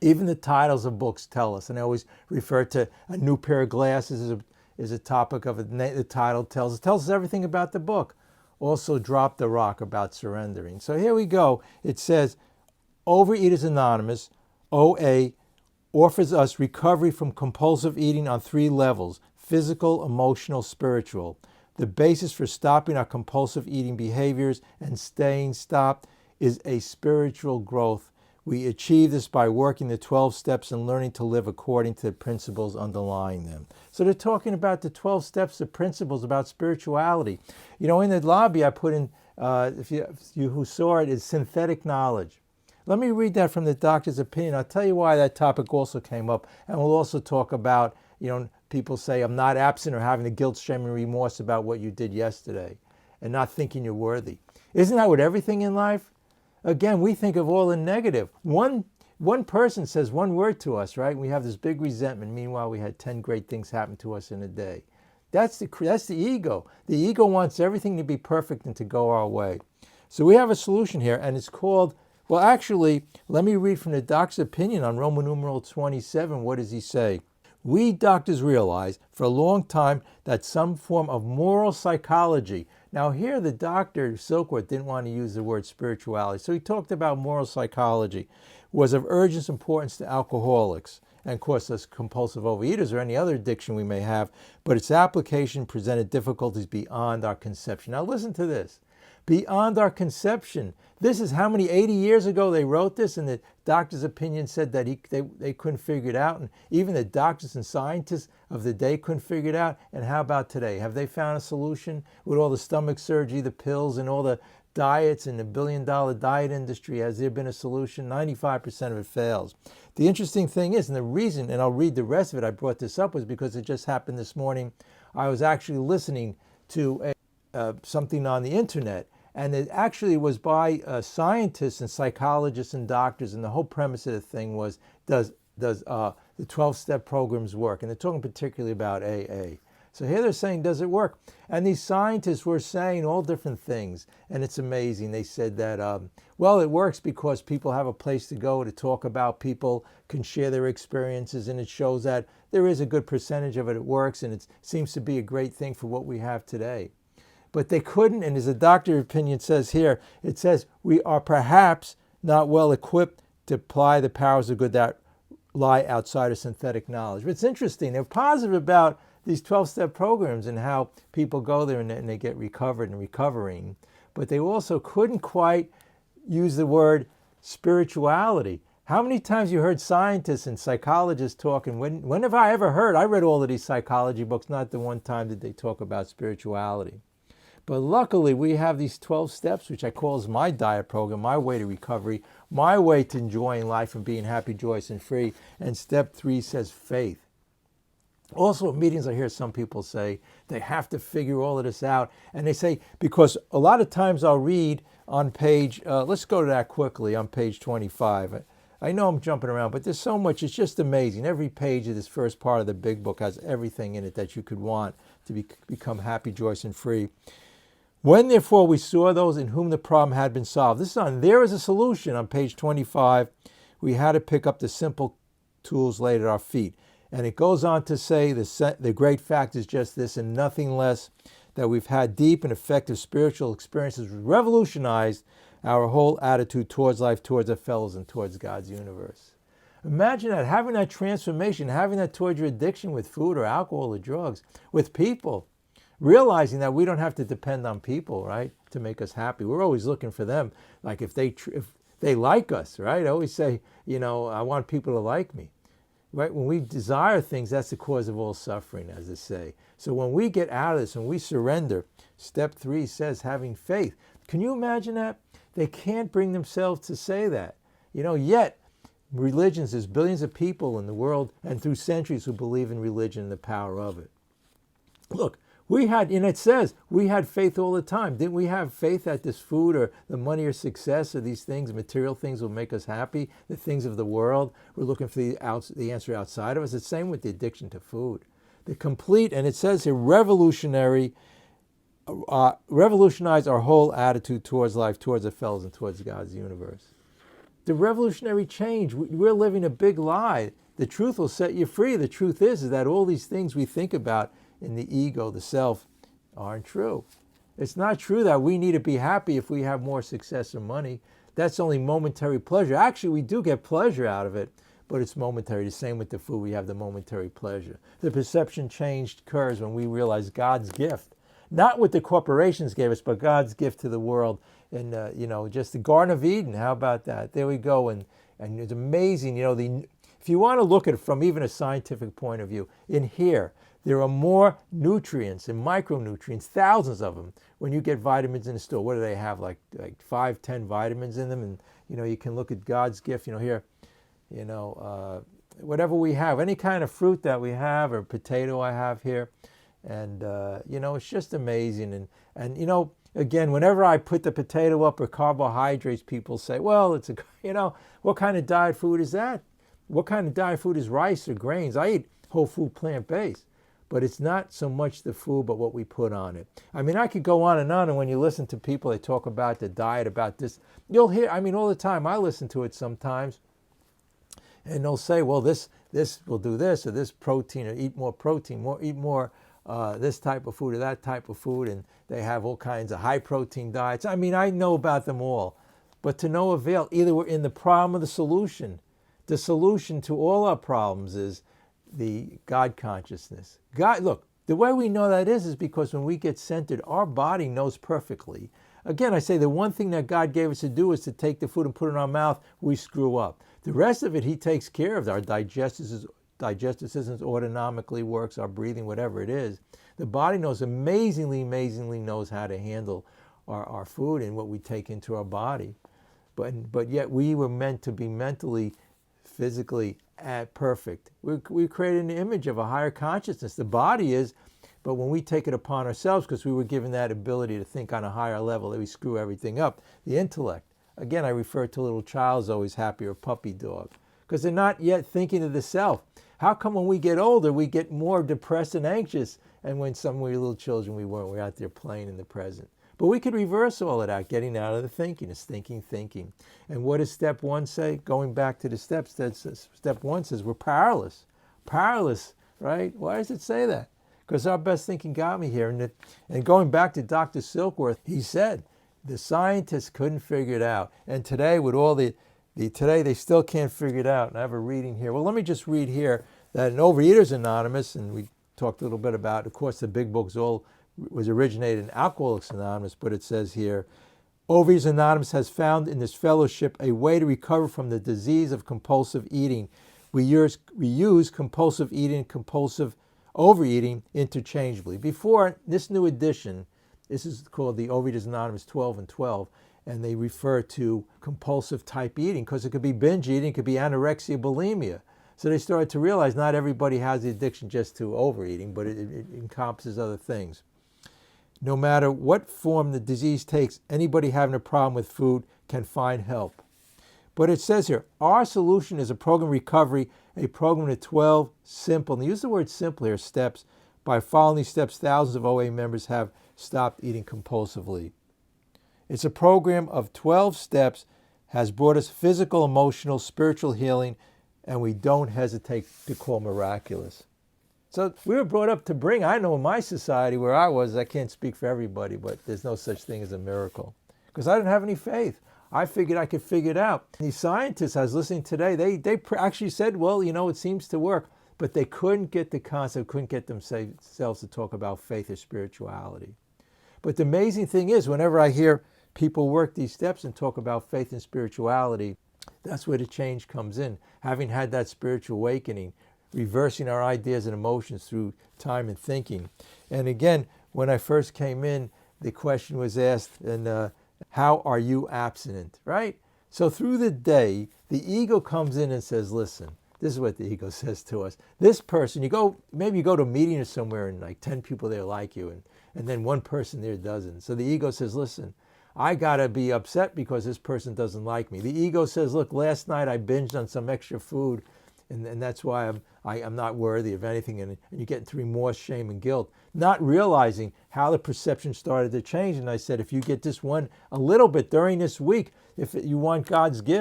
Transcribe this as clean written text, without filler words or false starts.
Even the titles of books tell us, and I always refer to a new pair of glasses is a topic of it. The title tells us everything about the book. Also, Drop the Rock, about surrendering. So here we go. It says, Overeaters Anonymous, OA, offers us recovery from compulsive eating on 3 levels: physical, emotional, spiritual. The basis for stopping our compulsive eating behaviors and staying stopped is a spiritual growth. We achieve this by working the 12 steps and learning to live according to the principles underlying them. So they're talking about the 12 steps of principles about spirituality. You know, in the lobby I put in, if you who saw it, is synthetic knowledge. Let me read that from the doctor's opinion. I'll tell you why that topic also came up. And we'll also talk about, people say, I'm not absent, or having the guilt, shame, and remorse about what you did yesterday and not thinking you're worthy. Isn't that with everything in life? Again, we think of all the negative. One person says one word to us, right? We have this big resentment. Meanwhile, we had 10 great things happen to us in a day. That's the ego. The ego wants everything to be perfect and to go our way. So we have a solution here, and it's called, well, actually, let me read from the doctor's opinion on Roman numeral 27. What does he say? We doctors realize for a long time that some form of moral psychology. Now here the doctor, Silkworth, didn't want to use the word spirituality, so he talked about moral psychology, was of urgent importance to alcoholics, and of course us compulsive overeaters or any other addiction we may have, but its application presented difficulties beyond our conception. Now listen to this. Beyond our conception. This is how many, 80 years ago they wrote this, and the doctor's opinion said that they couldn't figure it out, and even the doctors and scientists of the day couldn't figure it out. And how about today? Have they found a solution with all the stomach surgery, the pills, and all the diets and the billion-dollar diet industry? Has there been a solution? 95% of it fails. The interesting thing is, and the reason, and I'll read the rest of it, I brought this up, was because it just happened this morning. I was actually listening to something on the internet, and it actually was by scientists and psychologists and doctors, and the whole premise of the thing was, does the 12-step programs work? And they're talking particularly about AA. So here they're saying, does it work? And these scientists were saying all different things, and it's amazing. They said that, well, it works because people have a place to go to talk about, people can share their experiences, and it shows that there is a good percentage of it works, and it seems to be a great thing for what we have today. But they couldn't, and as a doctor's opinion says here, it says we are perhaps not well equipped to apply the powers of good that lie outside of synthetic knowledge. But it's interesting. They're positive about these 12-step programs and how people go there and they get recovered and recovering. But they also couldn't quite use the word spirituality. How many times you heard scientists and psychologists talking? When have I ever heard? I read all of these psychology books, not the one time did they talk about spirituality. But luckily, we have these 12 steps, which I call as my diet program, my way to recovery, my way to enjoying life and being happy, joyous, and free. And step 3 says faith. Also, at meetings, I hear some people say they have to figure all of this out. And they say, because a lot of times I'll read on page, let's go to that quickly, on page 25. I know I'm jumping around, but there's so much, it's just amazing. Every page of this first part of the big book has everything in it that you could want to become happy, joyous, and free. When therefore we saw those in whom the problem had been solved. This is on There is a Solution on page 25. We had to pick up the simple tools laid at our feet. And it goes on to say the great fact is just this and nothing less, that we've had deep and effective spiritual experiences revolutionized our whole attitude towards life, towards our fellows, and towards God's universe. Imagine that, having that transformation, having that towards your addiction with food or alcohol or drugs, with people. Realizing that we don't have to depend on people, right, to make us happy. We're always looking for them, like if they like us, right? I always say, I want people to like me, right? When we desire things, that's the cause of all suffering, as they say. So when we get out of this and we surrender, step 3 says having faith. Can you imagine that? They can't bring themselves to say that. Yet religions, there's billions of people in the world and through centuries who believe in religion and the power of it. Look, it says we had faith all the time. Didn't we have faith that this food or the money or success or these things, material things, will make us happy? The things of the world, we're looking for the answer outside of us. It's the same with the addiction to food. The complete, and it says here, revolutionize our whole attitude towards life, towards our fellows, and towards God's universe. The revolutionary change. We're living a big lie. The truth will set you free. The truth is that all these things we think about in the ego, the self, aren't true. It's not true that we need to be happy if we have more success or money. That's only momentary pleasure. Actually, we do get pleasure out of it, but it's momentary. The same with the food. We have the momentary pleasure. The perception change occurs when we realize God's gift. Not what the corporations gave us, but God's gift to the world. And, just the Garden of Eden. How about that? There we go. And it's amazing. If you want to look at it from even a scientific point of view, in here, there are more nutrients and micronutrients, thousands of them. When you get vitamins in the store, what do they have? Like 5, 10 vitamins in them. And, you can look at God's gift, here, whatever we have, any kind of fruit that we have or potato I have here. And, it's just amazing. And again, whenever I put the potato up or carbohydrates, people say, well, what kind of diet food is that? What kind of diet food is rice or grains? I eat whole food, plant-based. But it's not so much the food, but what we put on it. I mean, I could go on, and when you listen to people, they talk about the diet, about this. You'll hear, all the time, I listen to it sometimes, and they'll say, well, this will do this, or this protein, or eat more protein, eat more this type of food or that type of food, and they have all kinds of high-protein diets. I know about them all, but to no avail. Either we're in the problem or the solution. The solution to all our problems is the God consciousness. God, look, the way we know that is because when we get centered, our body knows perfectly. Again, I say the one thing that God gave us to do is to take the food and put it in our mouth. We screw up. The rest of it, He takes care of. Our digestive system autonomically works, our breathing, whatever it is. The body knows amazingly knows how to handle our food and what we take into our body. But yet we were meant to be mentally, physically perfect. We created an image of a higher consciousness. The body is, but when we take it upon ourselves, because we were given that ability to think on a higher level, that we screw everything up. The intellect. Again, I refer to a little child's always happy, or puppy dog, because they're not yet thinking of the self. How come when we get older, we get more depressed and anxious? And when we were little children, we weren't. We're out there playing in the present. But we could reverse all of that, getting out of the thinking. It's thinking. And what does step 1 say? Going back to the steps, step 1 says we're powerless. Powerless, right? Why does it say that? Because our best thinking got me here. And going back to Dr. Silkworth, he said the scientists couldn't figure it out. And today, with all today, they still can't figure it out. And I have a reading here. Well, let me just read here that in Overeaters Anonymous, and we talked a little bit about, of course, the big books all was originated in Alcoholics Anonymous, but it says here, Overeaters Anonymous has found in this fellowship a way to recover from the disease of compulsive eating. We use compulsive eating, compulsive overeating interchangeably. Before this new edition, this is called the Overeaters Anonymous 12 and 12, and they refer to compulsive type eating because it could be binge eating, it could be anorexia, bulimia. So they started to realize not everybody has the addiction just to overeating, but it encompasses other things. No matter what form the disease takes, anybody having a problem with food can find help. But it says here, our solution is a program recovery, a program of 12 simple, and they use the word simple here, steps. By following these steps, thousands of OA members have stopped eating compulsively. It's a program of 12 steps, has brought us physical, emotional, spiritual healing, and we don't hesitate to call miraculous. So we were brought up to bring, I know in my society where I was, I can't speak for everybody, but there's no such thing as a miracle. Because I didn't have any faith. I figured I could figure it out. These scientists I was listening today, they actually said, well, it seems to work. But they couldn't get the concept, couldn't get themselves to talk about faith or spirituality. But the amazing thing is, whenever I hear people work these steps and talk about faith and spirituality, that's where the change comes in. Having had that spiritual awakening, reversing our ideas and emotions through time and thinking. And again, when I first came in, the question was asked, and how are you abstinent, right? So through the day, the ego comes in and says, listen, this is what the ego says to us. This person, maybe you go to a meeting or somewhere and like 10 people there like you, and then one person there doesn't. So the ego says, listen, I got to be upset because this person doesn't like me. The ego says, look, last night I binged on some extra food, and that's why I'm not worthy of anything. And you get into remorse, shame, and guilt, not realizing how the perception started to change. And I said, if you get this one a little bit during this week, if you want God's gift,